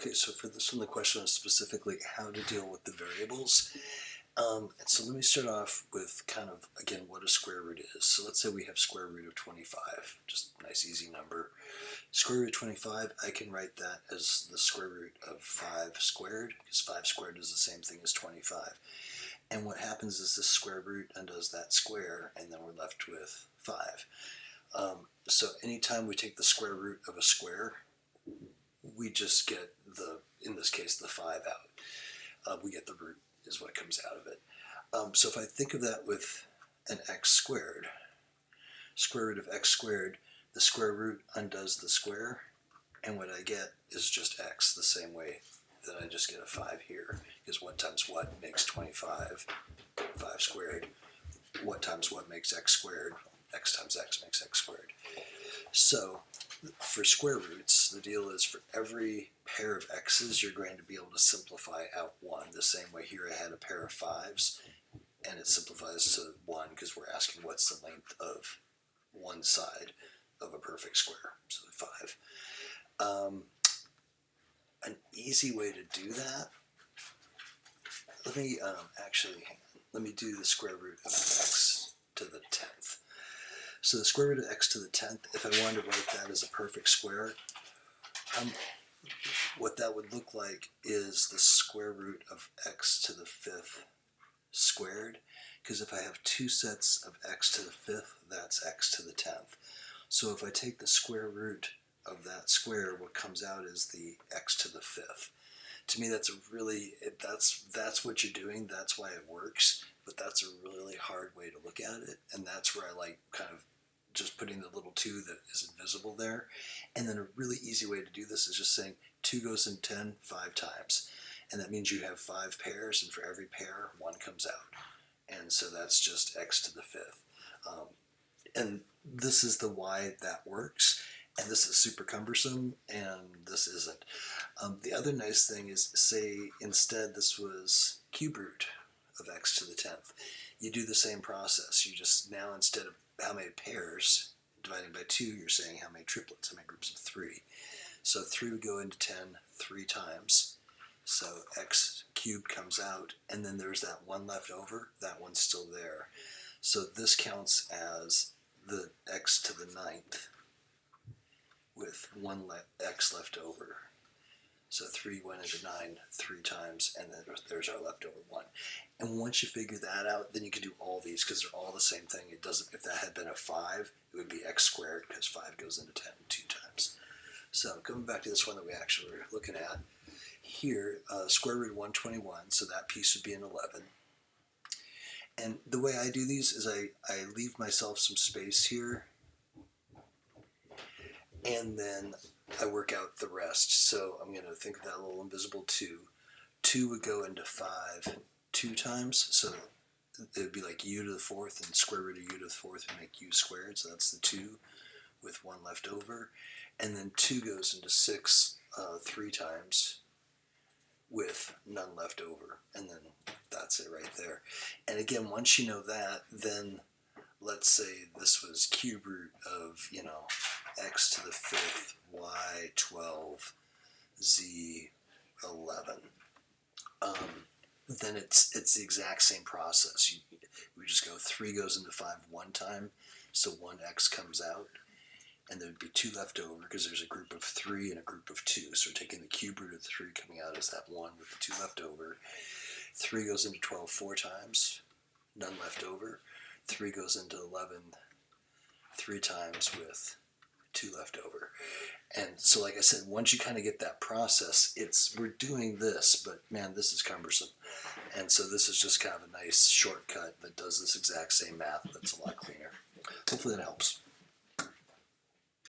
Okay, so for this one, the question is specifically how to deal with the variables. And so let me start off with kind of, again, what a square root is. So let's say we have square root of 25, just a nice easy number. Square root of 25, I can write that as the square root of 5 squared, because 5 squared is the same thing as 25. And what happens is this square root undoes that square, and then we're left with 5. So anytime we take the square root of a square, we just get in this case, the 5 out. We get the root is what comes out of it. So if I think of that with an x squared, square root of x squared, the square root undoes the square, and what I get is just x, the same way that I just get a 5 here, because what times what makes 25, 5 squared. What times what makes x squared, x times x makes x squared. So for square roots, the deal is for every pair of x's, you're going to be able to simplify out 1. The same way here I had a pair of 5s, and it simplifies to 1 because we're asking what's the length of one side of a perfect square, so 5. An easy way to do that, let me let me do the square root of x to the 10th. So the square root of x to the 10th, if I wanted to write that as a perfect square, what that would look like is the square root of x to the 5th squared, because if I have 2 sets of x to the 5th, that's x to the 10th. So if I take the square root of that square, what comes out is the x to the 5th. To me, that's a really, that's what you're doing, that's why it works, but that's a really hard way to look at it, and that's where I like kind of just putting the little 2 that is invisible there. And then a really easy way to do this is just saying 2 goes in 10 5 times, and that means you have 5 pairs, and for every pair, 1 comes out. And so that's just x to the 5th. And this is the why that works, and this is super cumbersome, and this isn't. The other nice thing is, say instead this was cube root of x to the 10th. You do the same process. You just, now instead of how many pairs dividing by 2, you're saying how many triplets, how many groups of 3. So 3 would go into 10 3 times. So x cubed comes out, and then there's that 1 left over. That one's still there. So this counts as the x to the 9th with 1 x left over. So 3 went into 9 3 times, and then there's our leftover 1. And once you figure that out, then you can do all these because they're all the same thing. It doesn't. If that had been a 5, it would be x squared because 5 goes into 10 2 times. So coming back to this one that we actually were looking at here, square root of 121. So that piece would be an 11. And the way I do these is I leave myself some space here, and then I work out the rest. So I'm going to think of that little invisible 2. 2 would go into 5 2 times, so it would be like u to the 4th, and square root of u to the 4th would make u squared, so that's the 2 with 1 left over. And then 2 goes into 6 3 times with none left over, and then that's it right there. And again, once you know that, then let's say this was cube root of, x to the 5th, y 12, z 11. Then it's the exact same process. We just go 3 goes into 5 1 time, so 1x comes out, and there would be 2 left over because there's a group of 3 and a group of 2. So we're taking the cube root of 3 coming out as that 1 with the 2 left over. 3 goes into 12 4 times, none left over. 3 goes into 11 3 times with 2 left over. And so like I said, once you kind of get that process, we're doing this, but man, this is cumbersome. And so this is just kind of a nice shortcut that does this exact same math that's a lot cleaner. Hopefully that helps.